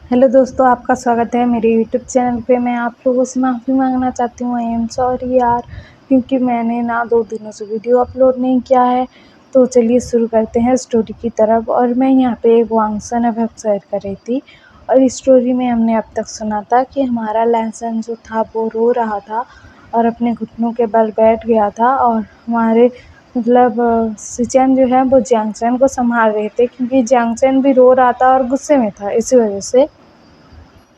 Hello दोस्तों, आपका स्वागत है मेरे यूट्यूब चैनल पे। मैं आप लोगों से माफ़ी मांगना चाहती हूँ। आई एम सॉरी यार, क्योंकि मैंने ना 2 दिनों से वीडियो अपलोड नहीं किया है। तो चलिए शुरू करते हैं स्टोरी की तरफ। और मैं यहाँ पे एक वांगसन अफेक्ट शेयर कर रही थी। और इस स्टोरी में हमने अब तक सुना था कि हमारा लहसन जो था वो रो रहा था और अपने घुटनों के बल बैठ गया था। और हमारे सिचेन जो है वो जियांगचैन को संभाल रहे थे, क्योंकि जियांगचैन भी रो रहा था और गुस्से में था इसी वजह से।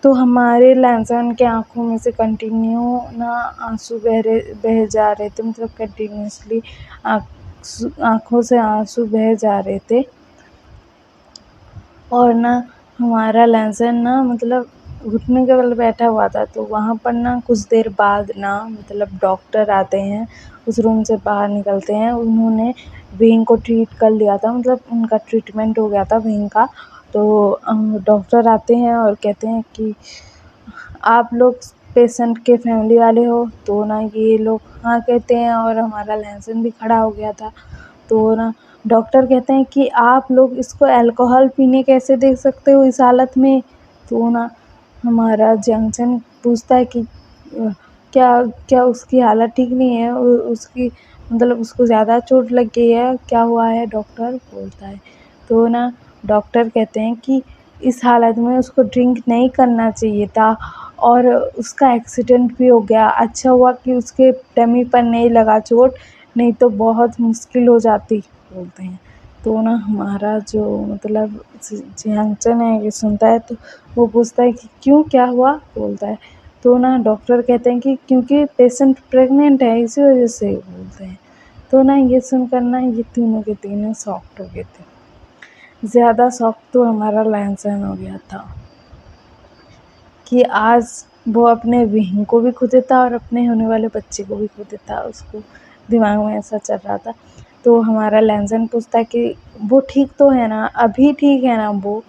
तो हमारे लहसन के आँखों में से कंटिन्यू ना आंसू बह जा रहे थे, मतलब कंटिन्यूअसली आँखों से आंसू बह जा रहे थे। और ना हमारा लहसन ना मतलब घुटने के बल बैठा हुआ था। तो वहाँ पर ना कुछ देर बाद ना मतलब डॉक्टर आते हैं, उस रूम से बाहर निकलते हैं। उन्होंने विंग को ट्रीट कर लिया था, मतलब उनका ट्रीटमेंट हो गया था विंग का। तो डॉक्टर आते हैं और कहते हैं कि आप लोग पेशेंट के फैमिली वाले हो? तो ना ये लोग हाँ कहते हैं, और हमारा लहसन भी खड़ा हो गया था। तो ना डॉक्टर कहते हैं कि आप लोग इसको अल्कोहल पीने कैसे दे सकते हो इस हालत में? तो ना हमारा जंक्शन पूछता है कि क्या क्या उसकी हालत ठीक नहीं है? उसकी मतलब उसको ज़्यादा चोट लग गई है, क्या हुआ है? डॉक्टर बोलता है। तो ना डॉक्टर कहते हैं कि इस हालत में उसको ड्रिंक नहीं करना चाहिए था और उसका एक्सीडेंट भी हो गया। अच्छा हुआ कि उसके टमी पर नहीं लगा चोट, नहीं तो बहुत मुश्किल हो जाती, बोलते हैं। तो ना हमारा जो मतलब जियांगचन है ये सुनता है, तो वो पूछता है कि क्यों, क्या हुआ? बोलता है। तो ना डॉक्टर कहते हैं कि क्योंकि पेशेंट प्रेग्नेंट है इसी वजह से, बोलते हैं। तो ना ये सुनकर ना ये तीनों के तीनों शॉक्ड हो गए थे। ज़्यादा शॉक तो हमारा लहसन हो गया था कि आज वो अपने बहन को भी खो देता और अपने होने वाले बच्चे को भी खो देता। उसको दिमाग में ऐसा चल रहा था। तो हमारा लहसन पूछता है कि वो ठीक तो है ना, अभी ठीक है ना वो?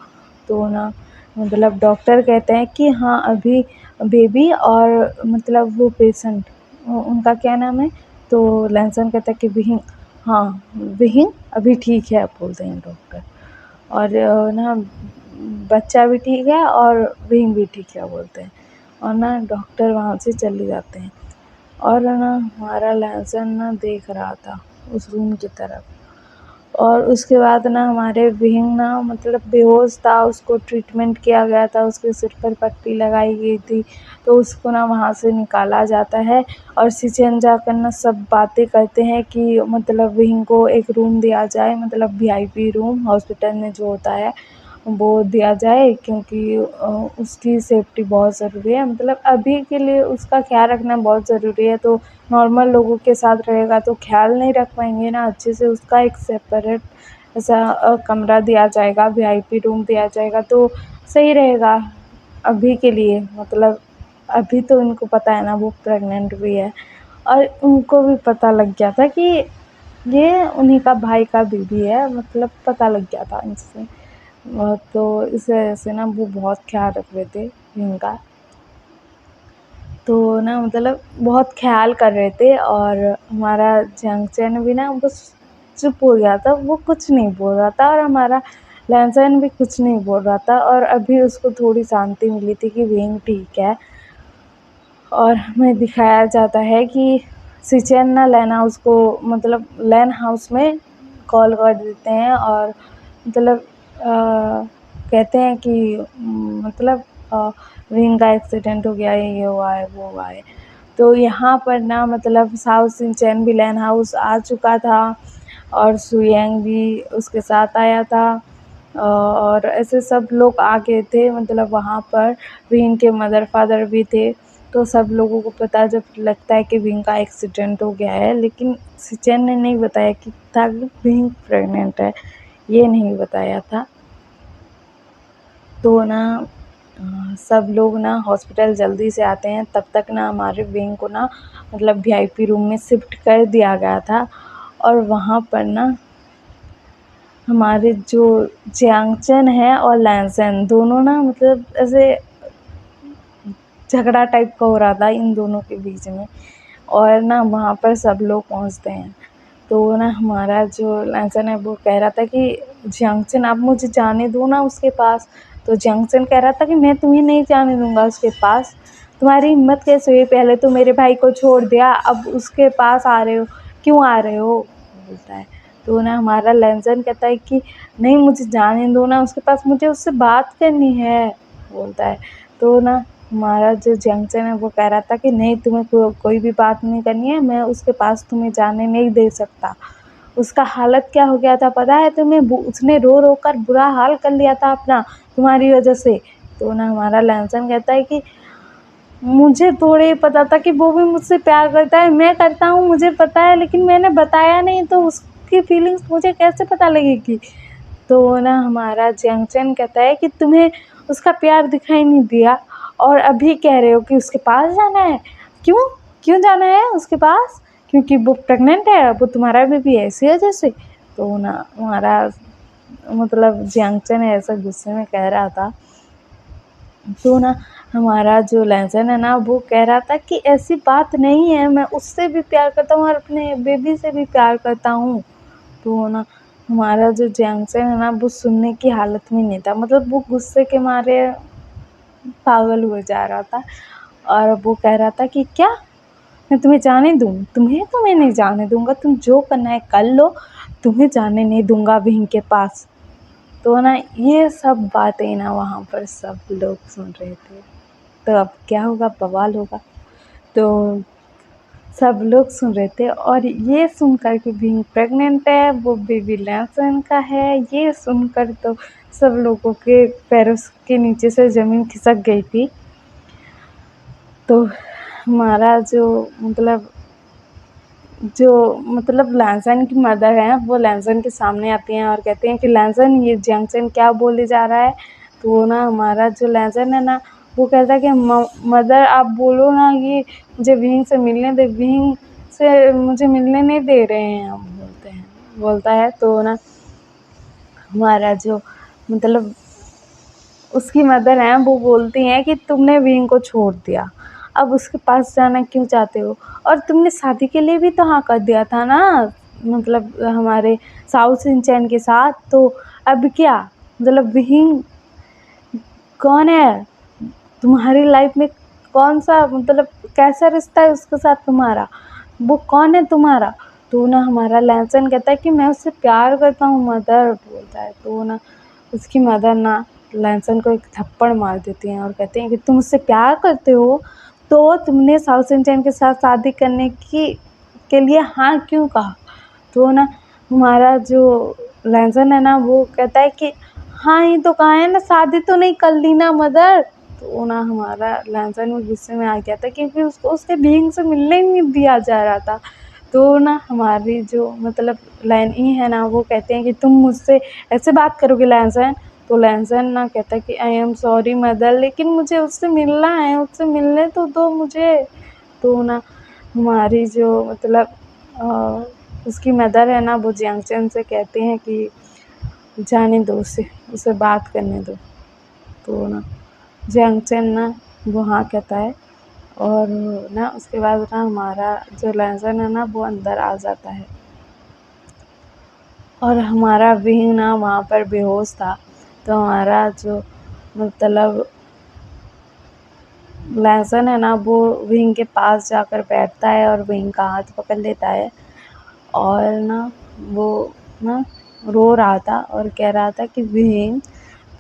तो ना मतलब डॉक्टर कहते हैं कि हाँ, अभी बेबी और मतलब वो पेशेंट, उनका क्या नाम है? तो लहसन कहता है कि विहिंग। हाँ, विहिंग अभी ठीक है, बोलते हैं डॉक्टर। और ना बच्चा भी ठीक है और विंग भी ठीक है, बोलते हैं। और ना डॉक्टर वहाँ से चले जाते हैं। और ना हमारा लहसन ना देख रहा था उस रूम की तरफ। और उसके बाद ना हमारे विंग ना मतलब बेहोश था, उसको ट्रीटमेंट किया गया था, उसके सिर पर पट्टी लगाई गई थी। तो उसको ना वहाँ से निकाला जाता है और सिचेन जाकर ना सब बातें करते हैं कि मतलब विंग को एक रूम दिया जाए, मतलब वीआईपी रूम हॉस्पिटल में जो होता है वो दिया जाए, क्योंकि उसकी सेफ्टी बहुत ज़रूरी है। मतलब अभी के लिए उसका ख्याल रखना बहुत ज़रूरी है। तो नॉर्मल लोगों के साथ रहेगा तो ख्याल नहीं रख पाएंगे ना अच्छे से। उसका एक सेपरेट ऐसा कमरा दिया जाएगा, वीआईपी रूम दिया जाएगा तो सही रहेगा अभी के लिए। मतलब अभी तो उनको पता है ना वो प्रेग्नेंट भी है, और उनको भी पता लग गया था कि ये उन्हीं का भाई का बेबी है, मतलब पता लग गया था इनसे। तो इस वजह से ना वो बहुत ख्याल रख रहे थे इनका। तो ना मतलब बहुत ख्याल कर रहे थे। और हमारा जंक्शन भी ना बस चुप हो गया था, वो कुछ नहीं बोल रहा था। और हमारा लहसन भी कुछ नहीं बोल रहा था। और अभी उसको थोड़ी शांति मिली थी कि विंग ठीक है। और हमें दिखाया जाता है कि सिचेन ना लैन हाउस को मतलब लैन हाउस में कॉल कर देते हैं और मतलब कहते हैं कि मतलब विंग का एक्सीडेंट हो गया है, ये हुआ है, वो हुआ है। तो यहाँ पर ना मतलब साउथ सिंचैन भी लैन हाउस आ चुका था और सुयंग भी उसके साथ आया था। और ऐसे सब लोग आ गए थे, मतलब वहाँ पर विंग के मदर फादर भी थे। तो सब लोगों को पता जब लगता है कि विंग का एक्सीडेंट हो गया है, लेकिन सिचेन ने नहीं बताया कि था कि विंग प्रेग्नेंट है, ये नहीं बताया था। तो ना सब लोग ना हॉस्पिटल जल्दी से आते हैं। तब तक ना हमारे विंग को ना मतलब वीआईपी रूम में शिफ्ट कर दिया गया था। और वहाँ पर ना हमारे जो जियांगचन है और लैनसन दोनों ना मतलब ऐसे झगड़ा टाइप का हो रहा था इन दोनों के बीच में। और ना वहाँ पर सब लोग पहुँचते हैं। तो ना हमारा जो लहसन है वो कह रहा था कि जियांगचन आप मुझे जाने दो ना उसके पास। तो जंक्शन कह रहा था कि मैं तुम्हें नहीं जाने दूंगा उसके पास, तुम्हारी हिम्मत कैसे हुई, पहले तो मेरे भाई को छोड़ दिया, अब उसके पास आ रहे हो, क्यों आ रहे हो, बोलता है। तो ना हमारा लहसन कहता है कि नहीं, मुझे जाने दो ना उसके पास, मुझे उससे बात करनी है, बोलता है। तो ना हमारा जो जंक्शन है वो कह रहा था कि नहीं, तुम्हें कोई भी बात नहीं करनी है, मैं उसके पास तुम्हें जाने नहीं दे सकता। उसका हालत क्या हो गया था पता है तुम्हें, उसने रो रो कर बुरा हाल कर लिया था अपना, तुम्हारी वजह से। तो ना हमारा लहसन कहता है कि मुझे थोड़े ही पता था कि वो भी मुझसे प्यार करता है, मैं करता हूँ मुझे पता है, लेकिन मैंने बताया नहीं, तो उसकी फीलिंग्स मुझे कैसे पता लगेगी। तो ना हमारा जंक्शन कहता है कि तुम्हें उसका प्यार दिखाई नहीं दिया और अभी कह रहे हो कि उसके पास जाना है, क्यों क्यों जाना है उसके पास, क्योंकि वो प्रेग्नेंट है, वो तुम्हारा बेबी है इसी वजह से। तो ना हमारा मतलब जंक्शन ऐसा गुस्से में कह रहा था। तो ना हमारा जो लहसन है ना वो कह रहा था कि ऐसी बात नहीं है, मैं उससे भी प्यार करता हूँ और अपने बेबी से भी प्यार करता हूँ। तो ना हमारा जो जंक्शन है ना वो सुनने की हालत में नहीं था, मतलब वो गुस्से के मारे पागल हुए जा रहा था और वो कह रहा था कि क्या मैं तुम्हें जाने दूँ, तुम्हें तो मैं नहीं जाने दूंगा, तुम जो करना है कर लो, तुम्हें जाने नहीं दूंगा विंग के पास। तो ना ये सब बातें ना वहाँ पर सब लोग सुन रहे थे। तो अब क्या होगा, बवाल होगा। तो सब लोग सुन रहे थे और ये सुनकर कि विंग प्रेग्नेंट है, वो बेबी लहसन का है, ये सुनकर तो सब लोगों के पैरों के नीचे से ज़मीन खिसक गई थी। तो हमारा जो मतलब लहसन की मदर हैं वो लहसन के सामने आती हैं और कहती हैं कि लहसन, ये जंक्शन क्या बोले जा रहा है। तो ना हमारा जो लहसन है ना वो कहता है कि मदर आप बोलो ना कि मुझे विंग से मिलने दे, विंग से मुझे मिलने नहीं दे रहे हैं, हम बोलता है। तो ना हमारा जो मतलब उसकी मदर हैं वो बोलती हैं कि तुमने विंग को छोड़ दिया, अब उसके पास जाना क्यों चाहते हो, और तुमने शादी के लिए भी तो हाँ कर दिया था ना, मतलब हमारे साउथ सिंचन के साथ, तो अब क्या, मतलब विंग कौन है तुम्हारी लाइफ में, कौन सा मतलब कैसा रिश्ता है उसके साथ तुम्हारा, वो कौन है तुम्हारा। तो ना हमारा लहसन कहता है कि मैं उससे प्यार करता हूँ मदर, बोलता है। तो ना उसकी मदर ना लहसन को एक थप्पड़ मार देती हैं और कहते हैं कि तुम उससे प्यार करते हो तो तुमने साउथ सिंचन के साथ शादी करने के लिए हाँ क्यों कहा। तो ना हमारा जो लहसन है ना वो कहता है कि हाँ ही तो कहा है ना, शादी तो नहीं कर ली ना मदर। तो ना हमारा लहसन भी गुस्से में आ गया था क्योंकि उसको उसके बीइंग से मिलने ही नहीं दिया जा रहा था। तो ना हमारी जो मतलब लाइनी है ना वो कहते हैं कि तुम मुझसे ऐसे बात करोगे लहसन। तो लहसन ना कहता है कि आई एम सॉरी मदर, लेकिन मुझे उससे मिलना है, उससे मिलने तो दो मुझे। तो ना हमारी जो मतलब उसकी मदर है ना वो जंक्शन से कहते हैं कि जाने दो उसे बात करने दो। तो ना जंक्शन ना वो हाँ कहता है और ना उसके बाद ना हमारा जो लहसन है ना वो अंदर आ जाता है और हमारा विंग ना वहाँ पर बेहोश था। तो हमारा जो मतलब लहसन है ना वो विंग के पास जाकर बैठता है और विंग का हाथ पकड़ लेता है और ना वो ना रो रहा था और कह रहा था कि विंग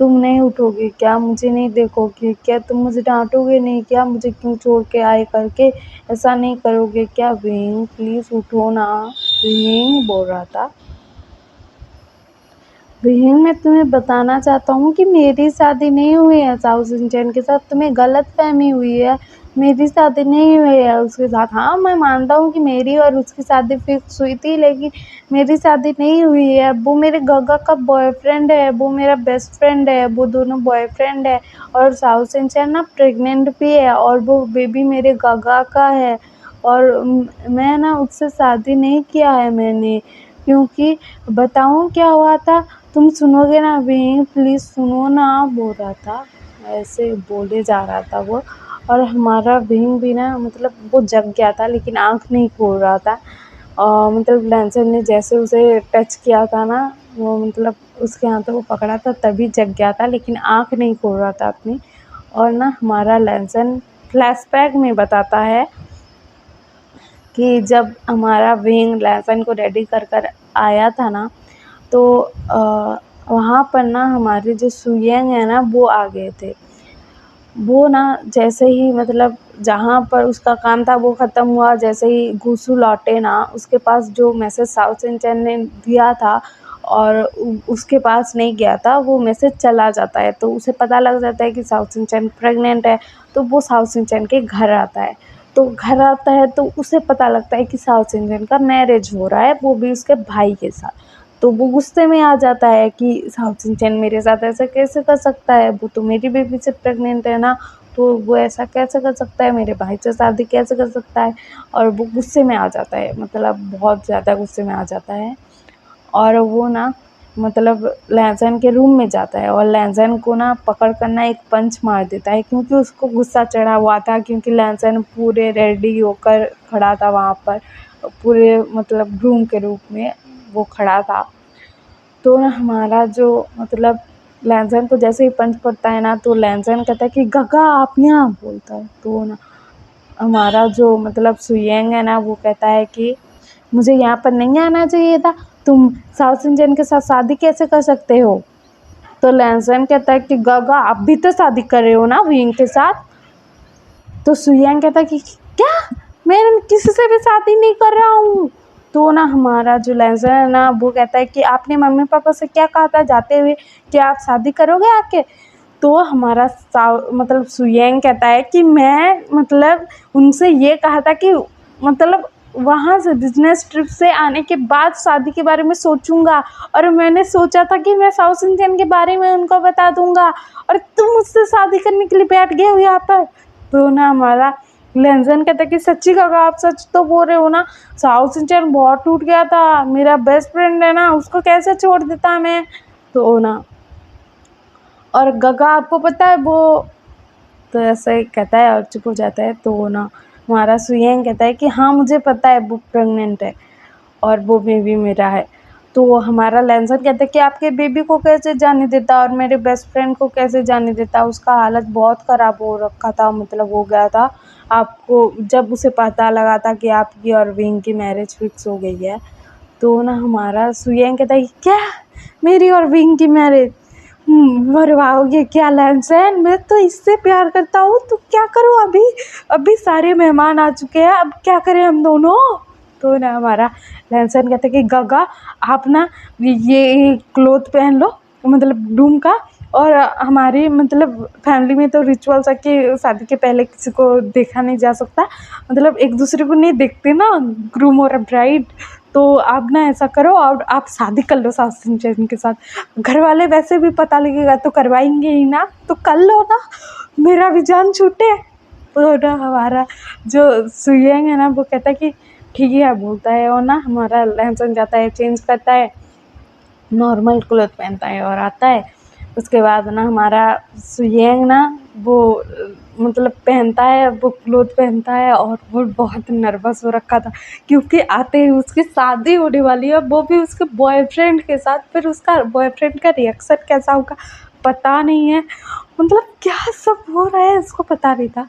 तुम नहीं उठोगे क्या, मुझे नहीं देखोगे क्या, तुम मुझे डांटोगे नहीं क्या, मुझे क्यों छोड़ के आए करके, ऐसा नहीं करोगे क्या, विंग प्लीज़ उठो ना, विंग बोल रहा था। विंग मैं तुम्हें बताना चाहता हूँ कि मेरी शादी नहीं हुई है साउथ इंडियन के साथ, तुम्हें गलतफहमी हुई है, मेरी शादी नहीं हुई है उसके साथ। हाँ मैं मानता हूँ कि मेरी और उसकी शादी फिक्स हुई थी, लेकिन मेरी शादी नहीं हुई है, वो मेरे गगा का बॉयफ्रेंड है, वो मेरा बेस्ट फ्रेंड है, वो दोनों बॉयफ्रेंड है। और साउथ इंडियन ना प्रेग्नेंट भी है और वो बेबी मेरे गगा का है और मैं ना उससे शादी नहीं किया है मैंने, क्योंकि बताऊँ क्या हुआ था, तुम सुनोगे ना विंग, प्लीज़ सुनो ना, बोल रहा था, ऐसे बोले जा रहा था वो। और हमारा विंग भी ना मतलब वो जग गया था लेकिन आँख नहीं खोल रहा था। मतलब लहसन ने जैसे उसे टच किया था ना वो मतलब उसके हाथों को पकड़ा था तभी जग गया था, लेकिन आँख नहीं खोल रहा था अपनी। और ना हमारा लैंसन फ्लैशबैक में बताता है कि जब हमारा विंग लैंसन को रेडी कर आया था ना, तो वहाँ पर ना हमारे जो सुयेंग है ना वो आ गए थे। वो ना जैसे ही मतलब जहाँ पर उसका काम था वो ख़त्म हुआ, जैसे ही गुसु लौटे ना, उसके पास जो मैसेज साओ सिंचन ने दिया था और उसके पास नहीं गया था, वो मैसेज चला जाता है। तो उसे पता लग जाता है कि साओ सिंचन प्रेग्नेंट है, तो वो साओ सिंचन के घर आता है। तो घर आता है तो उसे पता लगता है कि साओ सिंचन का मैरिज हो रहा है, वो भी उसके भाई के साथ। तो वो गुस्से में आ जाता है कि साओ सिंचन मेरे साथ ऐसा कैसे कर सकता है, वो तो मेरी बेबी से प्रेग्नेंट है ना, तो वो ऐसा कैसे कर सकता है, मेरे भाई से शादी कैसे कर सकता है। और वो गुस्से में आ जाता है, मतलब बहुत ज़्यादा गुस्से में आ जाता है। और वो ना मतलब लैंसन के रूम में जाता है और लैंसन को ना पकड़ कर ना एक पंच मार देता है, क्योंकि उसको गुस्सा चढ़ा हुआ था, क्योंकि लैंसन पूरे रेडी होकर खड़ा था वहाँ पर, पूरे मतलब ग्रूम के रूप में वो खड़ा था। तो ना हमारा जो मतलब लैंसन को जैसे ही पंच पड़ता है ना, तो लैंसन कहता है कि गगा आप यहाँ, बोलता है। तो ना हमारा जो मतलब सुयेंग है ना, वो कहता है कि मुझे यहाँ पर नहीं आना चाहिए था, तुम साओ सिंचन के साथ शादी कैसे कर सकते हो। तो लैंसन कहता है कि गगा आप भी तो शादी कर रहे हो ना विंग के साथ। तो सुयेंग कहता है कि क्या, मैं किसी से भी शादी नहीं कर रहा हूँ। तो ना हमारा जो लैंसन है ना, वो कहता है कि आपने मम्मी पापा से क्या कहा था जाते हुए कि आप शादी करोगे आके। तो हमारा मतलब सुयेंग कहता है कि मैं मतलब उनसे ये कहा था कि मतलब वहाँ से बिजनेस ट्रिप से आने के बाद शादी के बारे में सोचूंगा, और मैंने सोचा था कि मैं साउथ इंडियन के बारे में उनको बता दूंगा, और तुम मुझसे शादी करने के लिए बैठ गए हो यहाँ पर। तो ना हमारा लेंजन कहता है कि सच्ची कहा, आप सच तो बोल रहे हो ना, साउथ इंडियन बहुत टूट गया था, मेरा बेस्ट फ्रेंड है ना, उसको कैसे छोड़ देता मैं। तो ना और गगा आपको पता है वो, तो ऐसे ही कहता है और चुप हो जाता है। तो ना हमारा सुयेंग कहता है कि हाँ मुझे पता है वो प्रेग्नेंट है और वो बेबी मेरा है। तो हमारा लैंसर कहता है कि आपके बेबी को कैसे जाने देता और मेरे बेस्ट फ्रेंड को कैसे जाने देता, उसका हालत बहुत ख़राब हो रखा था, मतलब हो गया था आपको जब उसे पता लगा था कि आपकी और विंग की मैरिज फिक्स हो गई है। तो ना हमारा सुयेंग कहता है कि क्या, मेरी और विंग की मैरिज मरवाओगे क्या लैंसन, मैं तो इससे प्यार करता हूँ, तो क्या करूँ अभी, अभी सारे मेहमान आ चुके हैं, अब क्या करें हम दोनों। तो ना हमारा लैंसन कहते कि गगा आप ना ये क्लोथ पहन लो, मतलब डूम का, और हमारी मतलब फैमिली में तो रिचुअल्स है कि शादी के पहले किसी को देखा नहीं जा सकता, मतलब एक दूसरे को नहीं देखते ना ग्रूम और ब्राइड। तो आप ना ऐसा करो और आप शादी कर लो सास सिंचन के साथ, घर वाले वैसे भी पता लगेगा तो करवाएंगे ही ना, तो कर लो ना, मेरा भी जान छूटे। तो ना हमारा जो सुयेंग है ना, वो कहता है कि ठीक है बोलता है, और ना हमारा लहसन जाता है, चेंज करता है, नॉर्मल क्लॉथ पहनता है और आता है। उसके बाद ना हमारा सुयेंग ना वो मतलब पहनता है, वो क्लॉथ पहनता है, और वो बहुत नर्वस हो रखा था, क्योंकि आते ही उसकी शादी होने वाली है, वो भी उसके बॉयफ्रेंड के साथ। फिर उसका बॉयफ्रेंड का रिएक्शन कैसा होगा पता नहीं है, मतलब क्या सब हो रहा है इसको पता नहीं था।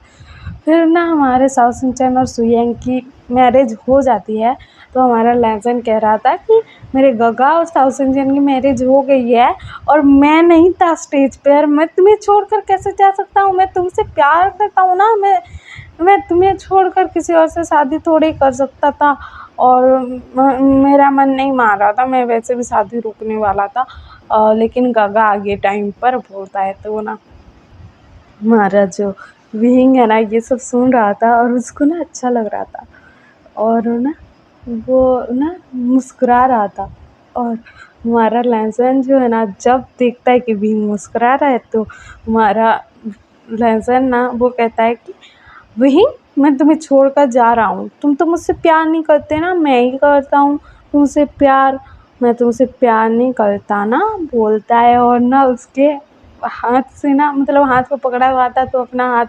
फिर ना हमारे साओ सिंचन और सुयेंग की मैरिज हो जाती है। तो हमारा लैंसन कह रहा था कि मेरे गगा और साओ सिंचन की मैरिज हो गई है और मैं नहीं था स्टेज पे, और मैं तुम्हें छोड़कर कैसे जा सकता हूँ, मैं तुमसे प्यार करता हूँ ना, मैं तुम्हें छोड़कर किसी और से शादी थोड़ी कर सकता था, और मेरा मन नहीं मान रहा था, मैं वैसे भी शादी रोकने वाला था, लेकिन गगा आगे टाइम पर बोलता है। तो ना हमारा जो विंग है ना ये सब सुन रहा था और उसको ना अच्छा लग रहा था, और ना वो ना मुस्कुरा रहा था। और हमारा लहसन जो है ना, जब देखता है कि विंग मुस्कुरा रहा है, तो हमारा लहसन ना वो कहता है कि विंग मैं तुम्हें छोड़कर जा रहा हूँ, तुम तो मुझसे प्यार नहीं करते ना, मैं ही करता हूँ तुमसे प्यार, मैं तुमसे प्यार नहीं करता ना, बोलता है। और ना उसके हाथ से ना मतलब हाथ को पकड़ा हुआ था, तो अपना हाथ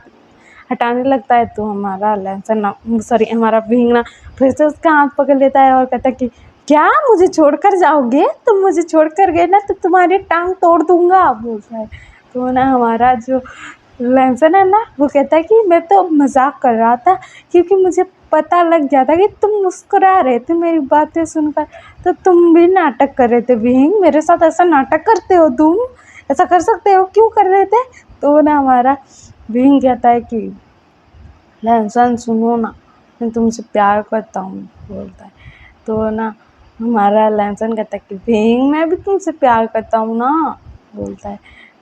हटाने लगता है। तो हमारा लहसन ना सॉरी हमारा विंग ना फिर से उसका हाथ पकड़ लेता है और कहता है कि क्या मुझे छोड़कर जाओगे? तुम मुझे छोड़कर गए ना तो तुम्हारी टांग तोड़ दूंगा, बोलता है। तो ना हमारा जो लहसन है ना वो कहता है कि मैं तो मजाक कर रहा था, क्योंकि मुझे पता लग गया था कि तुम मुस्कुरा रहे थे मेरी बातें सुनकर, तो तुम भी नाटक कर रहे थे। विहिंग, मेरे साथ ऐसा नाटक करते हो तुम? ऐसा कर सकते हो? क्यों कर रहे थे? तो ना हमारा विहिंग कहता है कि लहसन सुनो ना, मैं तुमसे प्यार करता हूँ, बोलता है। तो ना हमारा लहसन कहता है कि विहिंग, मैं भी तुमसे प्यार करता हूँ ना, बोलता है।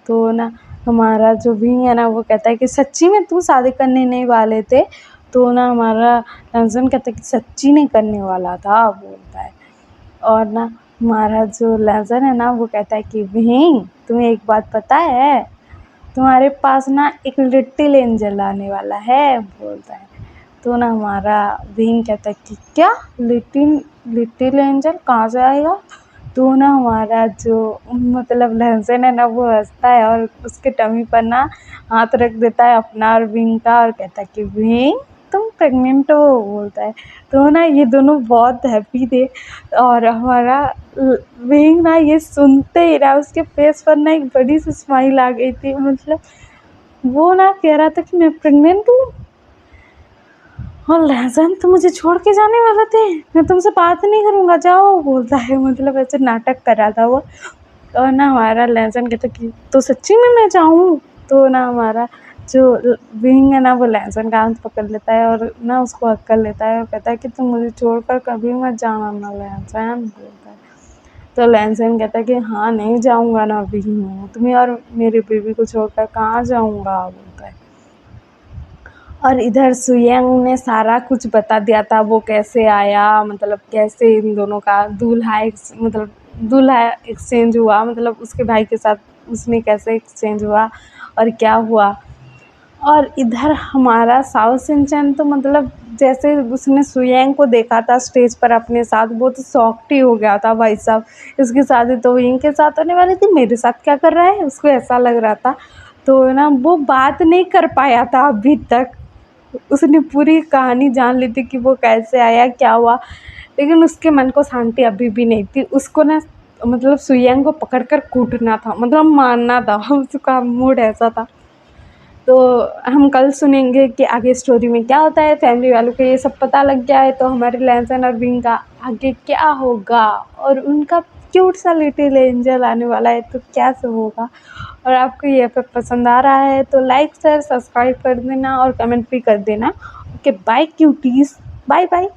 तो ना हमारा जो विहिंग है ना वो कहता है कि सच्ची में तू शादी करने नहीं वाले थे? तो ना हमारा लहसन कहता है कि सच्ची नहीं करने वाला था, बोलता है। और ना हमारा जो लहसन है ना वो कहता है कि विहिंग, तुम्हें एक बात पता है, तुम्हारे पास ना एक लिटिल एंजल आने वाला है, बोलता है। तो ना हमारा विंग कहता है कि क्या लिटिल लिटिल एंजल कहाँ से आएगा? तो ना हमारा जो मतलब लहसन है ना वो हंसता है और उसके टमी पर ना हाथ रख देता है अपना और विंग का, और कहता है कि विंग, तुम प्रेग्नेंट हो, बोलता है। तो ना ये दोनों बहुत हैप्पी थे, और हमारा विंग ना ये सुनते ही ना उसके फेस पर ना एक बड़ी सी स्माइल आ गई थी। मतलब वो ना कह रहा था कि मैं प्रेग्नेंट हूँ, और लहसन तो मुझे छोड़ के जाने वाले थे, मैं तुमसे बात नहीं करूँगा, जाओ, बोलता है। मतलब ऐसे नाटक कर रहा था वो। और ना हमारा लहसन कहता कि तो सच्ची में मैं जाऊँ? तो ना हमारा जो विंग है ना वो लहसन का हाथ पकड़ लेता है और ना उसको हक कर लेता है और कहता है कि तुम मुझे छोड़कर कभी मत जाना ना लहसन, बोलता है। तो लहसन कहता है कि हाँ, नहीं जाऊँगा ना विंग, तुम्हें और मेरी बेबी को छोड़कर कहाँ जाऊँगा, बोलता है। और इधर सुयंग ने सारा कुछ बता दिया था, वो कैसे आया, मतलब कैसे इन दोनों का दूल्हा एक्सचेंज हुआ, मतलब उसके भाई के साथ उसमें कैसे एक्सचेंज हुआ और क्या हुआ। और इधर हमारा साउथ सिंचन तो मतलब जैसे उसने सुयंग को देखा था स्टेज पर अपने साथ, वो तो शॉक्ड ही हो गया था भाई साहब। इसकी शादी तो विंग के साथ होने वाली थी, मेरे साथ क्या कर रहा है, उसको ऐसा लग रहा था। तो ना वो बात नहीं कर पाया था अभी तक, उसने पूरी कहानी जान ली थी कि वो कैसे आया, क्या हुआ, लेकिन उसके मन को शांति अभी भी नहीं थी। उसको ना मतलब सुयंग को पकड़ कर कूटना था, मतलब मारना था, उसका मूड ऐसा था। तो हम कल सुनेंगे कि आगे स्टोरी में क्या होता है। फैमिली वालों को ये सब पता लग गया है, तो हमारे लहसन और विंग का आगे क्या होगा, और उनका क्यूट सा लिटिल एंजल आने वाला है, तो क्या सब होगा। और आपको ये एपिसोड पसंद आ रहा है तो लाइक शेयर सब्सक्राइब कर देना और कमेंट भी कर देना। Okay, bye cuties, bye bye.